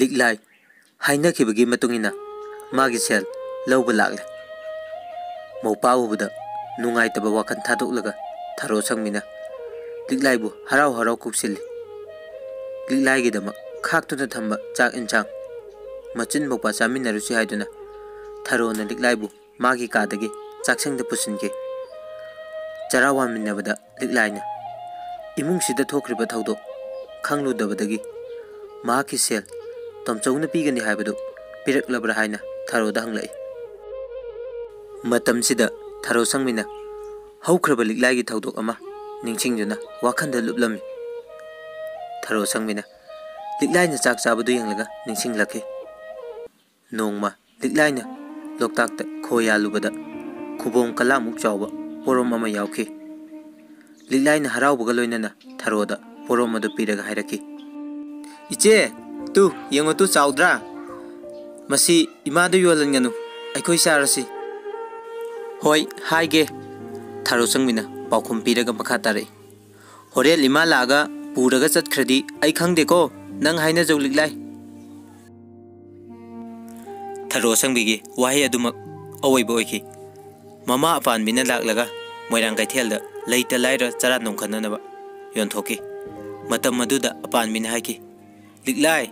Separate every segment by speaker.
Speaker 1: लिकलाई हाइनखिबगी मतुंगिना मागी सेल लौब लागले मौपा उबदा नुंगाइतबा वाखन थादोक्लगा थारो संगमिना लिकलाइबु हराव हराव कुक्सिली लिकलाइगिदमक खाक्तुना थंबा चाक इंचांग मचिन मौपा चामिनरुसि हाइदुना थारोना लिकलाइबु मागी कादगी चाकसंगदा पुसिनके चरा वामिनबदा लिकलाइना इमुंगसिदा थोक्रिबा थौदो खंगलुदबदगी माकी सेल तमचौना पीगनी हाइबदु पिरक्लबरा हाइना थारोदा हंगलाई मतमसिदा थारो संगमिना हौख्रबा लिकलाइगी थौदोक अमा निंगसिंगजुना वाखंदा लुपलमी थारो संगमिना लिकलाइना चाक चाबदु यंगलगा निंगसिंगलखे नोंगमा लिकलाइना लोकताकता खोयालुबदा खुबोंग कलामुक चावबा पोरोम अमा यावखि लिकलाइना हरावबगा लोइनना थारोदा पोरोम अदु पीरगा हाइरखि इचे तू यंगो तू चाउद्रा मसी इमादु योलनगनु अखोइ सारसि होय हाइगे थारो संगमिना पाउखुम पीरगा मखा तारे होरेल इमा लागा पुरगा चतख्रदि आई खंगदेको नंग हाइना जौ लिकलाई थारो संगबिगी वाहे अदुमक अवैब ओइखि ममा अपानबिना लाक्लगा मोइरांग कैथेलदा लैता लाइरा चरा नोंखननबा योनथोकी मतम मदुदा अपानबिना हाइखि लिकलाई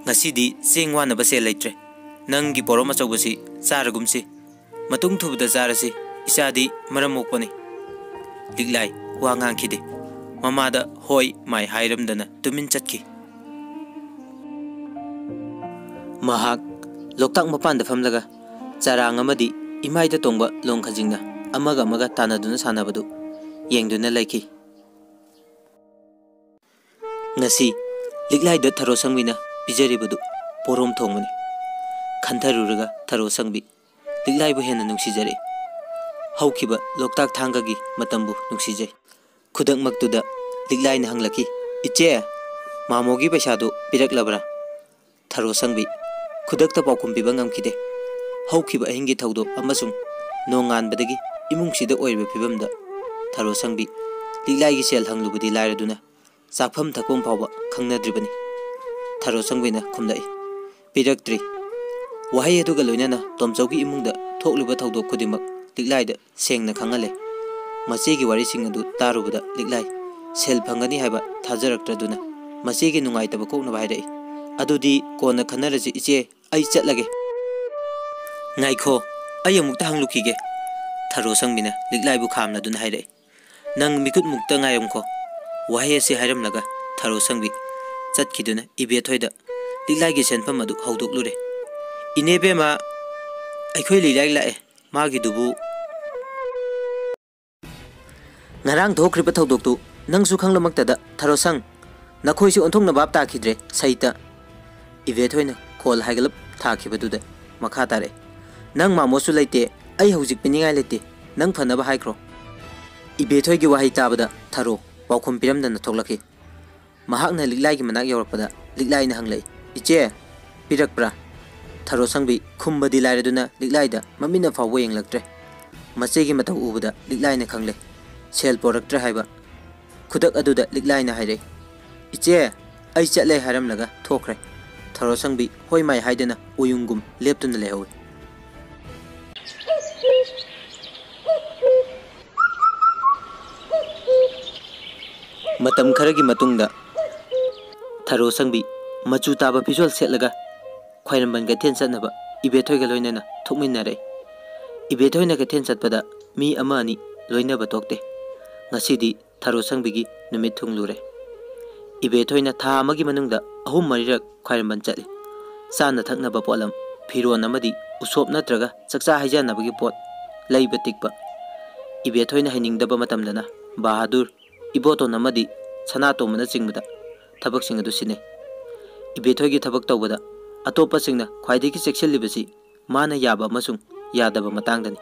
Speaker 1: ngasi sing wana base laitre nanggi porom achobasi charagumsi matung thubda charasi isadi maramokpani liklai wa ngangkhide mamada hoi mai hairamdana tumin chatki mahak loktak mapan da famlaga charang amadi imaida tongba longkhajingna amaga tanaduna sanabadu yengduna laiki ngasi liklai da tharo sangwina पिजरीबदु पोरोम थोंगमनी खंथरुरगा थारो संगबी लिकलाइबु हेना नुंसीजरे हौखिबा लोकताक थांगागी मतंबु नुंसीजै खुदक मक्तुदा लिकलाइना हंगलकी इचे मामोगी पैसादो पिरक्लबरा थारो संगबी खुदकता पाउखुम पिबा ngamखिदे हौखिबा अहिंगी थौदो अमसुंग नोंगानबदगी इमुंगसिदा ओइबा फिबमदा थारो संगबी लिकलाइगी cell हंगलुबदी लाइरदुना चाकफम थकपम फावबा खंगनद्रिबनी थारो संगबिना खुमलाई पिरक्ट्री वाहे अदुगा लोइनाना तोमचौगी इमुंगदा थोक्लुबा थौदो खुदिमक लिकलाइदा सेंगना खंगले मचेगी वारिसिंग अदु तारुबदा लिकलाई cell फंगनी हाइबा थाजरक्त्रदुना मचेगी नुंगाइतबा कोकनबा हाइरई अदुदी कोना खनरजि इचे आई चटलगे ngaikho ay amukta hanglukhige tharo sangmina liklaibu khamna dun hairei nang mikut mukta ngayamkho wahe se hairam laga tharo sangbi चटखिदुना इबे थोइदा लिकलाइगी सेनफम अदु हौदोक्लुरे इनेबेमा अखोइ लिलाइ लाए मागी दुबु ngarang dhokriba thodoktu nangsu khanglamaktada tharo sang nakhoisi onthongna bab takhidre saita ibe thoina khol haigalap thakibaduda makha tare nang mamosu leite ai hojik piningai lete nang phanaba haikro ibe thoigi wahai tabada tharo paukhum piramdana thoklaki mahakna liklai gi manak yorpada liklai na hanglai iche pirakpra tharo sangbi khumbadi lairaduna liklai da mamina fawo yenglaktre mache gi mata ubada liklai na khangle sel poraktre haiba khudak aduda liklai na haire iche ai chatle haram laga thokre tharo sangbi hoi mai haidana uyungum leptuna lehawi matam kharagi matungda थारो संगबी मचू ताबा फिजुअल सेटलगा ख्वाइरमबन गथेन चतनबा इबेथोइगा लोइनना थोकमिनरे इबेथोइना गथेन चतपदा मी अमा अनि लोइनबा Tauktae ngasiदी थारो संगबीगी नुमित थुंगलुरे इबेथोइना था अमगी मनुंगदा अहुम मरिरक ख्वाइरमबन चतले चाना थकनबा pollen फिरोन अमदी Usopp नत्रगा चक्चा हाइजानबगी pot लैबा टिकबा इबेथोइना हाइनिंगदबा मतमदना बहादुर इबोतोन अमदी सनातोमना चिंगबदा थबक सिंग अदु सिने इबेथोइगी थबक तौबदा अतोपा सिंगना ख्वाइदेगी चेक्सलिबसी माना याबा अमसुंग यादबा मतांगदनी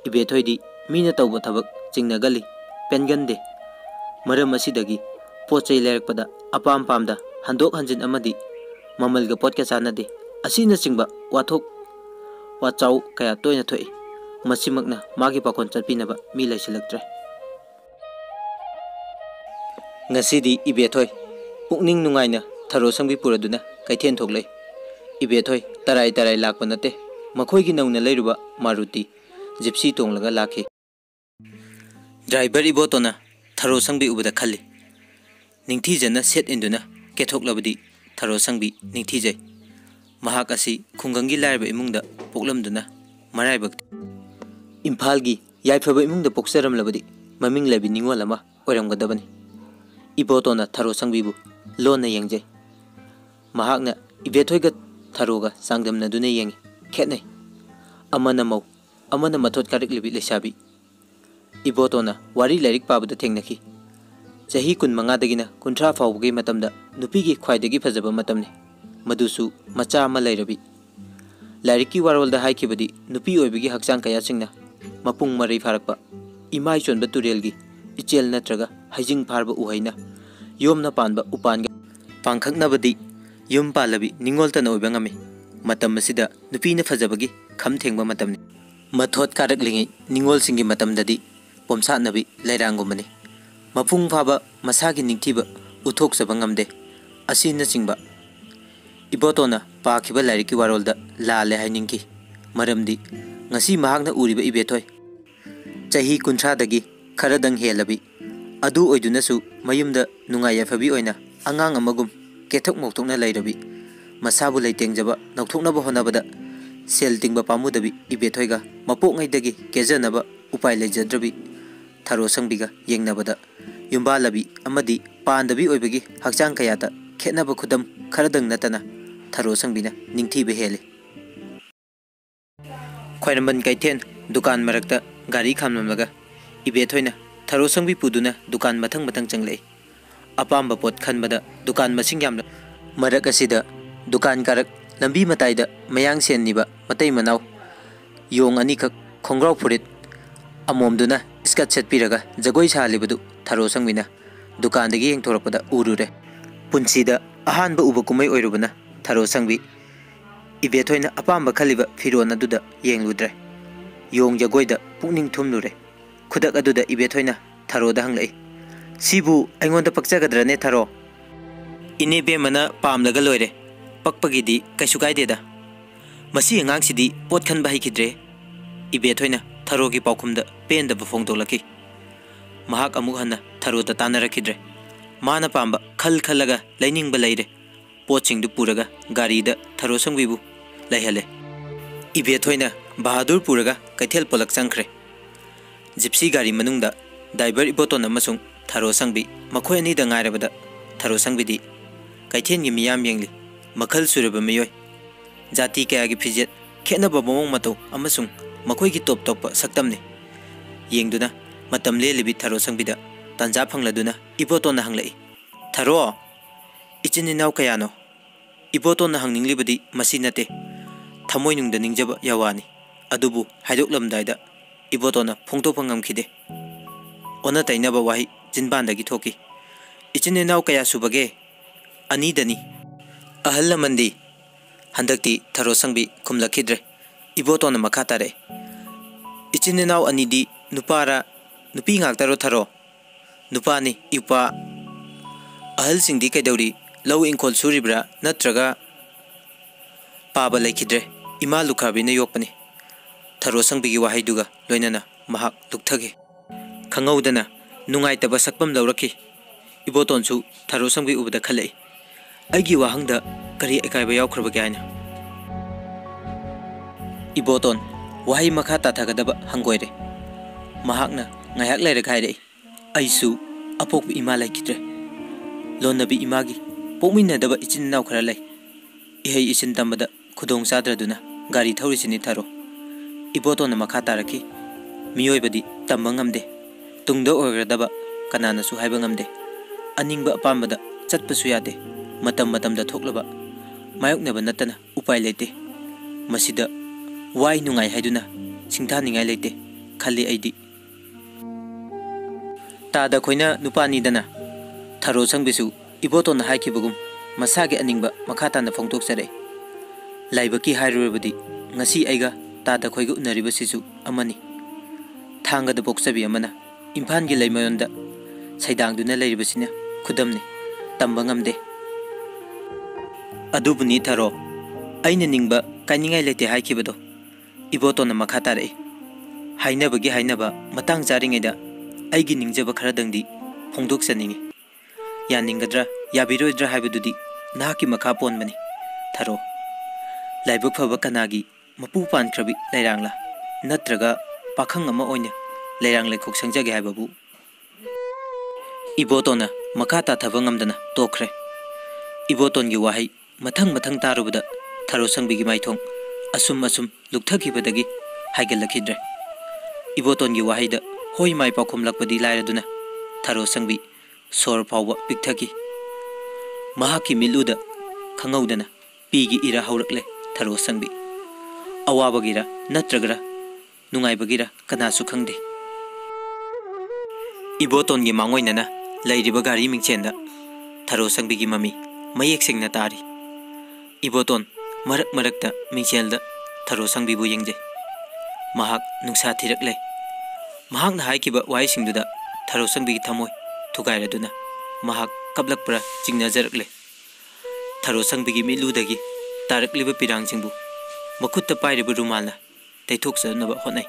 Speaker 1: इबेथोइदी मीना तौबा थबक चिंगनगली पेनगनदे मरम असिदगी पोचै लेरकपदा अपाम पामदा हंदोक हंजिन अमदी ममलगा पोटका चानदे असिना चिंगबा वाथोक वाचाउ कया तोयना थोइ मसिमकना मागी पाकोन चटपिनबा मी लैसिलक्त्रे ngasiदी इबेथोइ पुकनिंग नुंगाइना थारो संगबी पुरदुना कैथेन थोक्लै इबेथोय तराई तराई लाकप नते मखोयगी नौना लेरुबा मारुति जिप्सी तोंगलगा लाखी ड्राइवर इबोतोना थरो संगबी उबदा खल्ली निंगथीजना सेट इंदुना केथोकलबदी थरो संगबी निंगथीजै महाक असि खुंगंगी लायरबा इमुंगदा पोकलमदुना मरायबक इम्फालगी याइफबा इमुंगदा पोक्सरमलबदी ममिंग लेबी निंगोल अमा ओइरमगदबनी इबोतोना थरो संगबीबु लोना यंगजै महाकना इबेथोयगा थरोगा सांगदमनदुना यंगी खेतनै अमना मौ अमना मथोत कारiklibi लेसाबी इबोतोना वारी लाइरिक पाबदा थेंगनखी चही 15 दगिना 30 फावबगी मतमदा नुपीगी ख्वाइदगी फजबा मतमने मदुसु मचा अमा लैरबी लाइरिकी वारोलदा हाइखिबदी नुपी ओइबगी हक्चांग कयासिंगना मपुंग मरै फारकपा इमाई चोनबा तुरेलगी इचेल नत्रगा हाइजिंग फारबा उहैना योमना पानबा उपानगा पांखकनबदी युम पालबी निंगोलतना ओइबा ngami matam asida nupina fajabagi kham thengba matamni mathot karaklingi ningol singi matamdadi pomsa nabi lairangumani mapung phaba masagi ningthiba uthok saba ngamde asina singba ibotona pakhiba lairiki warolda lale hainingki maramdi ngasi mahakna uriba ibethoi chahi 30 dagi kharadang helabi adu oidunasu mayumda nungaya phabi oina angang amagum kethok moktokna lairabi masabu leitengjaba nokthoknaba honabada sel tingba pamudabi ibethoiga mapok ngaidagi kejanaba upai lejadrabi tharo sangbiga yengnabada yumbalabi amadi pandabi oibagi hakchang kayata khetnaba khudam kharadang natana tharo sangbina ningthibe heli khwairaman kaithen dukan marakta gari khamnamlaga ibethoina tharo sangbi puduna dukan mathang mathang changlei apamba pot khanbada dukan masing yamla marak asida दुकान कारक लंबी मताइदा मयांग सेनिबा मतै मनाव Yong अनि खक खोंग्राव फुरित अमोमदुना Scott सेटपिरगा जगोय सालिबदु thorough संगमिना दुकान दगी येंगथोरपदा उरुरे पुंसीदा अहानबा उबा कुमै ओइरुबना thorough संगबी इबेथोइना अपामबा खलिबा फिरोन अदुदा येंगलुद्रे Yong जगोयदा पुनिंग थुमलुरे खुदक अदुदा इबेथोइना थरोदा हंगलै सिबु अइंगोंदा पक्चगद्रने thorough इने बेमना पामलगा लोइरे पक्पगिदी कैसु गाइदेदा मसी अंगांगसिदी पोत खनबा हिखिद्रे इबेथोइना थरोगी पाउखुमदा पेंदबा फोंदोलकी महाक अमुक हन्ना थरोदा तानरखिद्रे माना पांबा खल खलगा लैनिंगबा लैरे पोचिंगदु पुरगा गारीदा थरो संगबिबु लैहले इबेथोइना बहादुर पुरगा कैथेल पोलक चंखरे जिप्सी गारी मनुंगदा ड्राइवर इबोतोन अमसुंग थरो संगबी मखोय अनिदा ngairabada थरो संगबिदी कैथेनगी मियाम येंगली मखल सुरबा मयोय जाति कयागी फिजेट खेनबा ममोंग मतौ अमसुंग मखोयगी टॉप टॉप सक्तमने येंगदुना मतम लेलिबि थरो संगबिदा तंजा फंगलदुना इबोतोना हंगलै थरो इचिनिनाव कयानो इबोतोना हंगनिंगलिबदी मसी नते थमोयनुंगदा निंगजबा यावानी अदुबु हाइदोकलमदाइदा इबोतोना फोंतोपा ngamkhide ओना तैनबा वाहि जिनबानदगी थोकी इचिनिनाव कया सुबगे अनि दनी अहल मंदी हंदक्ति थरो संगबी खुमलखिद्रे इबोतोन मखा तारे इचिनिनाव अनिदी नुपारा नुपी ngaktaro थरो नुपानी इपा अहल सिंगदी कैदौरी लौ इंखोल सुरिब्रा नत्रगा पाबा लेखिद्रे इमा लुखाबीने योकपनी थरो संगबीगी वाहाइदुगा लोइनना महाक लुक्थगे खंगौदना नुंगाइतबा सकपम लौरखी इबोतोनसु थरो संगबी उबदा खलै अगी वाहंगदा करी एकाइबा यावख्रबगे हाइना इबोतोन वाही मखा ताथागदबा हंगोइरे महाकना ngayak laire khaire aisu apok ima laikidre लोनबी Imangi पोमिनदबा इचिननाव खरा लै इहै इचिन तंबदा खुदोंग चाद्रदुना गाड़ी थौरिसिनि थरो इबोतोना मखा तारखि मियोइबदी तंबा ngamde tungda ओइग्रदबा कनानासु हाइबा ngamde अनिंगबा अपामबदा चटपसु यादे मतम मतमदा थोक्लबा मायोकनबा नतना उपाय लेते मसिदा वाई नुंगाई हाइदुना सिंथानिंगाई लेते खल्ली आइदी तादा खोइना नुपानीदना थरो संगबिसु इबोतोना हाइखिबगुम मसागे अनिंगबा मखाताना फोंतोकसरे लाइबकी हाइरुबदी ngasi aiga तादा खोइगा उनरिबसिसु अमनी थांगदा बोक्सबी अमना इम्फानगी लैमयonda सैदांगदुना लैरिबसिना खुदमने तंबा ngamde अदुबुनी थरो अइना निंगबा काइनिंगाई लेते हाइखिबदो इबोतोन मखा तारे हाइनबगी हाइनबा मतंग जारिङैदा अइगी निंगजबा खरदंदी फोंदोक्सनिङि यानिंगद्रा याबिरोइद्रा हाइबदुदी नाकी मखा पोनबनी थरो लाइबक फब कनागी मपु पानख्रबी लैरांगला नत्रगा पाखंग अमा ओइना लैरांग लेखोक संजगे हाइबबु इबोतोना मखा ताथब ngamdana तोखरे इबोतोन गी वाहै मथंग मथंग तारुबदा थरो संगबिगी माइथोंग असुम असुम लुक्थखिबदगी हाइगलखिद्रे इबोतोन गी वाहैदा होई माइ पाखुमलकपदी लायरदुना थरो संगबी सोर फावबा पिकथकी महाकी मिलुदा खंगौदना पीगी इरा हौरकले थरो संगबी अवाबगिरा नत्रगरा नुंगाइबगिरा कनासु खंगदे इबोतोन गी मांगोइनना लैरिबा गारी मिंगचेंदा थरो संगबिगी ममी मयेक सिंगना तारी इबोतोन मरक मरकता मिंगचेलदा थरो संगबिबु यंगजे महाक नुंसा थिरकले महाकना हाइकिबा वाइसिंगदुदा थरो संगबिगी थमोय थुगाइरदुना महाक कबलकपरा चिंगनाजरकले थरो संगबिगी मिलुदगी तारकलिबा पिरांगसिंगबु मखुत्ता पाइरिबा रुमालना तैथोकसनबा होनाय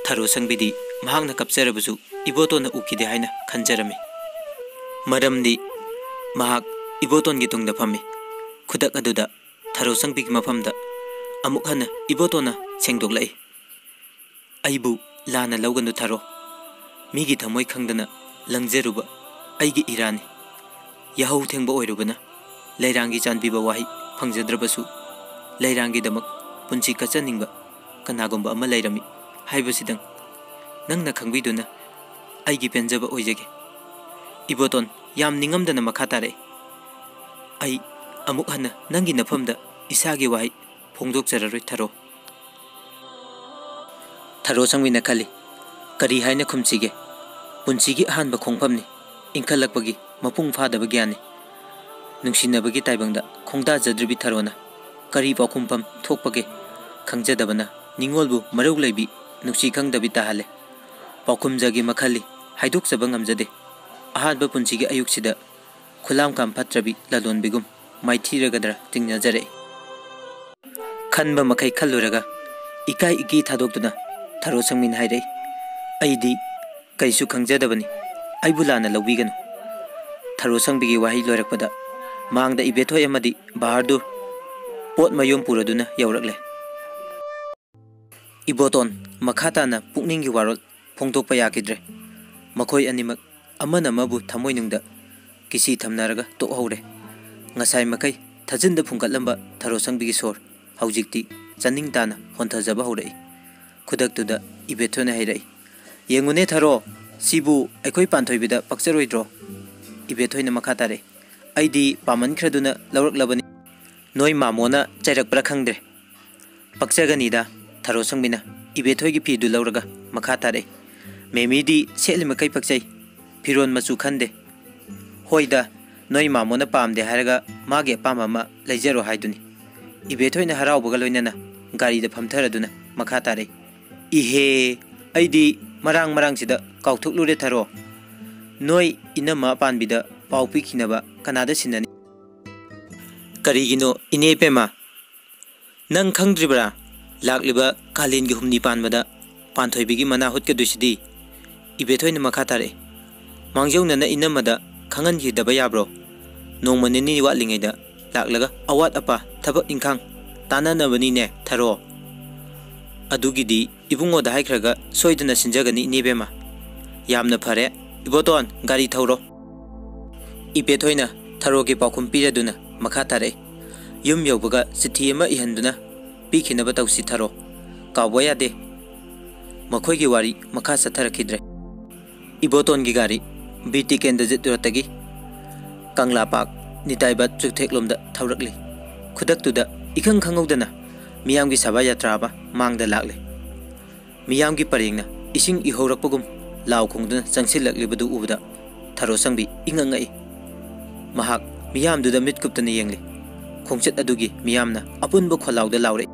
Speaker 1: थरो संगबिदी महाकना कपचरबसु इबोतोन उखिदे हाइना खंजरमी मरमदी महाक इबोतोन गी तुंगदा फम्मी खुदक अदुदा थरो संगबिगी मफमदा अमुक हना इबोतोना सेंगदोकलाई अइबु लाना लौगनु थरो मीगी थमोय खंगदना लंगजरुबा अइगी इरानी यहौ थेंगबा ओइरुबना लैरांगी चानबीबा वाहि फंगजद्रबसु लैरांगी दमक पुंची कचनिंगबा कनागुंबा अमा लैरमी हाइबसिदंग नंगना खंगबिदुना अइगी पेंजबा ओइजगे इबोतोन याम निंगमदना मखा तारे अइ अमुक हना नंगी नफमदा इसागी वाहि फोंदोकजररोय थरो थरो संगविना खली करी हाइना खुमचिगे पुंचिगी अहानबा खोंगफमनी इंखलकपगी मपुंग फादबा ग्यानी नुंसिनबगी ताइबंगदा खोंगदा जद्रबी थरोना करी पाखुमफम थोकपगे खंगजदबना निंगोलबु मरौ लैबी नुंसि खंगदबी ताहले पाखुमजगी मखली हाइदोकजबा ngamjade अहानबा पुंचिगी अयुक्सिदा खुलाम काम फत्रबी ललोनबिगुम माइथीरगदरा तिंगनाजरे खनबा मखै खल्लुरगा इकाई इकी थादोक्तुना थरो संगमिन हाइरे अइदी कैसु खंगजदबनी अइबुलाना लौबीगनु थरो संगबिगी वाहि लोरकपदा मांगदा इबेथोय अमदी बहादुर पोट मयोम पुरदुना यौरकले इबोतोन मखाताना पुकनिंगी वारोल फोंदोकपा याकिद्रे मखोय अनिमक अमन अमबु थमोइनुंगदा किसी थमनारगा तोहौरे ngasai makai thajinda phungkatlamba tharo sangbigi sor haujikti chaning tana honthajaba haurai khudaktuda ibethona hairai yengune tharo sibu aikoi panthoibida pakcharoidro ibethoina makha tare aidi paman khraduna lawraklabani noi mamona chairakpra khangdre pakchagani da tharo sangbina ibethoigi pidu lawraga makha tare memidi seli makai pakchai firon machu khande hoida नोई मामोना पामदे हारगा मागे पामा लेजरो हाइदुनी इबेथोइना हराउबगा लोइनाना गारीदा फमथरदुना मखा तारे इहे अइदी मरांग मरांग सिदा काउथुकलुरे thorough नोई इनमा पानबिदा पाउ पिखिनबा कनादा सिननी करिगिनो इने पेमा नंग खंगद्रिबरा लाक्लिबा कालेनगी हुमनी पानबदा पानथोइबिगी मना हुतकदुसिदी इबेथोइना मखा तारे मांगजौनना इनमदा खंगनगी दबा याब्रो नोंमनिनी वालिङैदा लाक्लगा अवात अपा थबक इंखांग तानानबनीने थरो अदुगिदी इबुंगोदा हाइख्रगा सोइदना सिनजगनी नेबेमा यामना फरे इबोतोन गाड़ी थौरो इपेथोइना थरोगे पाखुम पिरदुना मखा तारे युम यौबगा चिठी अमा इहंदुना पिखिनबा तौसी थरो कावबा यादे मखोइगी वारी मखा सथरखिद्रे इबोतोनगी गाड़ी बीटी केंद्र जितुरतगी कंगला पाक निताइबा चुथेकलोमदा थौरकली खुदक्तुदा इखंग खंगौदना मियामगी सभा यात्राबा मांगदा लागले मियामगी परेंगना इसिंग इहौरकपगुम लाव खोंगदुना चंगसिलकलिबदु उबदा थरो संगबी इंगंगई महाक मियामदुदा मिटकुप्तना येंगले खोंगचत अदुगी मियामना अपुनबो खोलाउदा लाउरे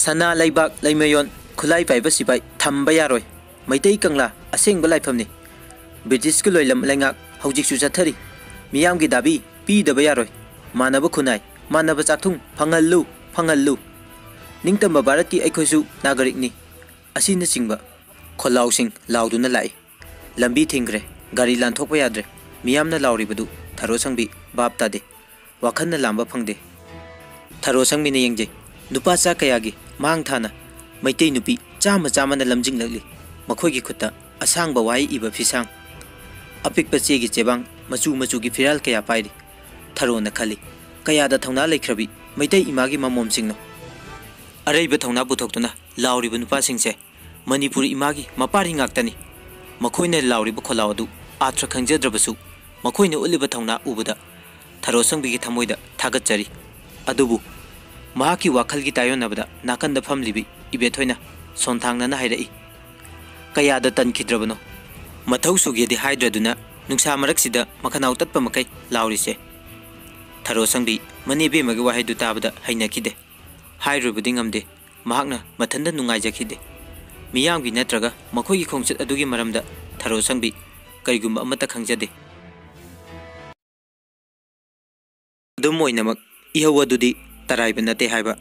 Speaker 1: सना लैबाक लैमयोन खुलाई पाइबा सिपाई थंबा यारोय मैतै कंगला असेंगबा लाइफमनी ब्रिटिश के लोइलम लैंगाक हौजिकसु चथरी मियामगी दाबी पीदबा यारोय मानब खुनाई मानब चाथुंग फंगल्लु फंगल्लु निंगतम भारत की अखोइसु नागरिकनी असिन चिंगबा खोलाउसिंग लाउदुना लाई लंबी थिंग्रे गाड़ी लांथोप याद्रे मियामना लाउरिबदु थरो संगबी बाप तादे वाखन्ना लांबा फंगदे थरो संगबीने यंगजे नुपा चा कयागी मांग थाना मैतै नुपी चामा चामाना लमजिंग लगली मखोगी खुत्ता असांगबा वाई इबा फिसांग अपिकपा चेगी चेबांग मचू मचू की फिराल कया पाइरी थरोना खली कयादा थौना लेख्रबी Meitei Imangi ममोमसिंगनो अरैबा थौना पुथोक्तुना लाउरिबा नुपासिंगसे Manipur Imangi मपारी ngaktani मखोइने लाउरिबा खोलावदु आत्र खंगजद्रबसु मखोइने उलिबा थौना उबदा thorough संगबीगी थमोइदा थागतचरी अदुबु महाकी वाखलगी तायोनबदा नाकंदा फमलिबी इबेथोइना सोनथांगना हाइरई कयादा तनखिद्रबनो मथौ सुगेदि हाइद्रदुना नुंसा मरकसिदा मखनाउ तत्पा मकै लाउरिसे थरो संगबी मनेबे मगे वाहाइदु ताबदा हाइनखिदे हाइरुबदि ngamde mahakna mathanda nungaijakhide miyamgi natraga makhoigi khongchat adugi maramda tharo sangbi karigumba amata khangjade dum oinamak ihawdudi taraiba nate haiba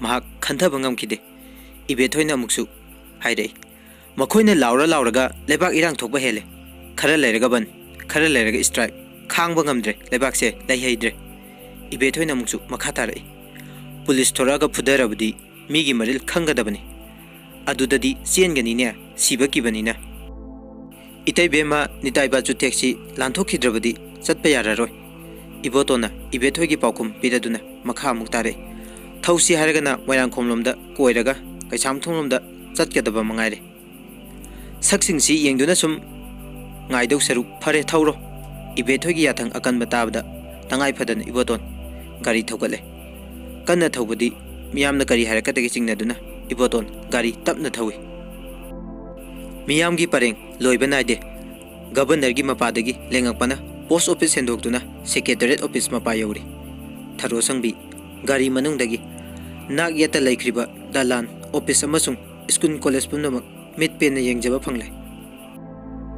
Speaker 1: mahak khanthaba ngamkhide ibethoina muksu hairei makhoina lauraga lebak irang thokba hele khara leiraga ban khara leiraga strike khangba ngamdre lebak se laihaidre ibethoina muksu makha tarai police थोरागा फुदरबदी मीगी मरिल खंगदबनी अदुददी चेनगनीने सिबकीबनीना इतैबेमा निताइबा चुटेक्सी लांथोखिद्रबदी चटपा यारारोय इबोतोना इबेथोगी पाउखुम पिरदुना मखा मुक्तारे थौसी हारगना मोयरांखोमलोमदा कोइरगा कैसामथोंलोमदा चटकदबा मंगाइरे सक्सिंगसी येंगदुना सुम ngaidau saru phare thौरो इबेथोगी याथंग अकनबा ताबदा तंगाइ फदन इबोतोन गाड़ी थौगले कन्ना थौबदी मियामना करी हारकतगी चिंगनदुना इबोतोन गाड़ी तपना थौई मियामगी परेंग लोइबा नाइदे गवर्नर की मपादगी लेंगकपना post office हेंदोक्तुना secretariat office Mopa यौरी थरो संगबी गाड़ी मनुंगदगी नाग येता लैख्रिबा दालान ऑफिस अमसुंग स्कूल कॉलेज पुनमक मिट पेन येंगजबा फंगले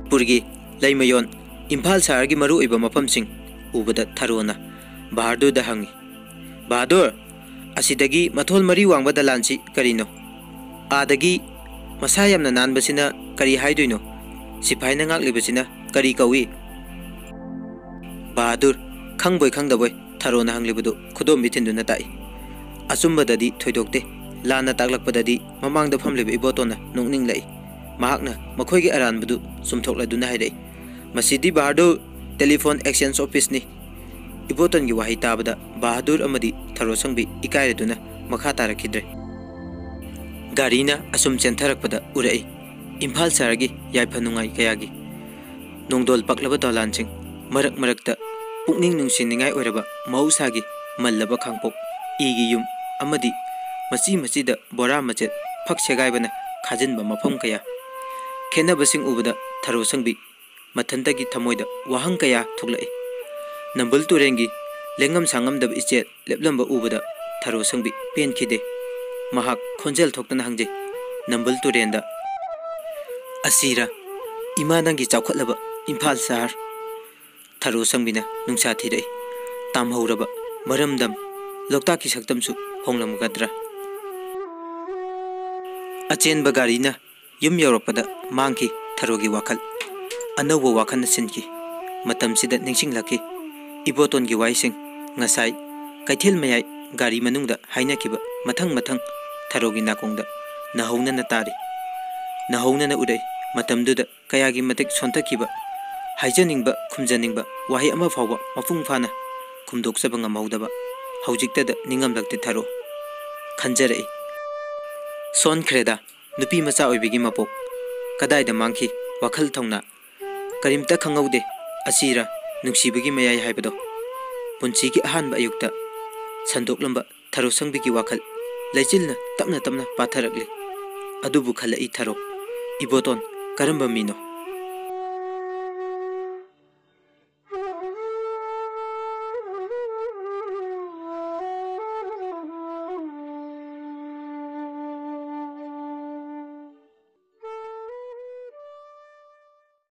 Speaker 1: पुरगी लैमयोन इम्फाल शहर की मरु इबा मफमसिंग उबदा थरोना बहादुर दा हंगी बहादुर असिदगी मथोल मरी वांगबा दलानसी करिनो आदगी मसा यामना नानबसिना करी हाइदुइनो सिपाहिना ngaklibasina करी कौई बहादुर खंगबोय खंगदबोय थरोना हंगलिबदु खुदोम मिथिनदुना ताई अचुंबददी थोइदोक्ते लाना ताकलकपददी ममांगदा फमलिबा इबोतोना नोंगनिंग लै महाकना मखोइगी अरानबदु सुमथोकलादुना हाइरै मसिदी बहादुर टेलीफोन एक्सचेंज ऑफिस नि इबोतन की वाही ताबदा बहादुर अमदी थरो संगबी इकायरेदुना मखा तारखिद्रे गाड़ीना असुम चेंथरकपदा उरई इम्फाल शहरगी याइफनुंगाई कयागी नोंदोल पकलबा दलानसिंग मरक मरकता पुकनिंग नुंसिनिंगाई ओरबा मौसागी मल्लबा खांपोक इगी युम अमदी मची मचीदा बोरा मचेत फक सेगाइबना खाजिनबा मफम कया खेनबसिंग उबदा थरो संगबी मथंतगी थमोइदा वाहंग कया थुकलाई नंबल तुरेंगी लेंगम सांगम दब इचे लेपलंबा उबदा थरो संगबी पेनखिदे महाक खोंजेल थोक्तना हंजे नंबल तुरेंदा असीरा इमा नंगी चावखलबा इम्फाल शहर थरो संगबिना नुंसा थिरै तामहौरबा मरमदम लोकताकी सक्तमसु होंगलमगद्रा अचेनबा गाड़ीना युम यौरपदा मांगकी थरोगी वाखल अनौबा वाखन सिनकी मतमसिदा निंगसिंगलकी इबोतोन की वाइसिंग ngасai कैथेल मयाई गाड़ी मनुंगदा हाइनाकिबा मथंग मथंग थरोगी नाकोंगदा नहौनना तारी नहौनना उदै मतमदुदा कयागी मतिक सोंतकिबा हाइजनिंगबा खुमजनिंगबा वाही अमा फावबा मफुंग फाना खुमदोक्सबा ngamहौदबा हौजिक्तदा निंगमलक्ति थरो खंजरई सोनख्रेदा नुपी मचा ओइबिगी मपोक कदाइदा मांखी वाखल थौना करिमता खंगौदे असीरा नुंसीबगी मयाई हाइबदो पुंसीगी अहानबा अयुक्ता संदोकलंबा थरो संगबिगी वाखल लैचिलना तपना तपना पाथरकली अदुबु खलई थरो इबोतोन करंबा मीनो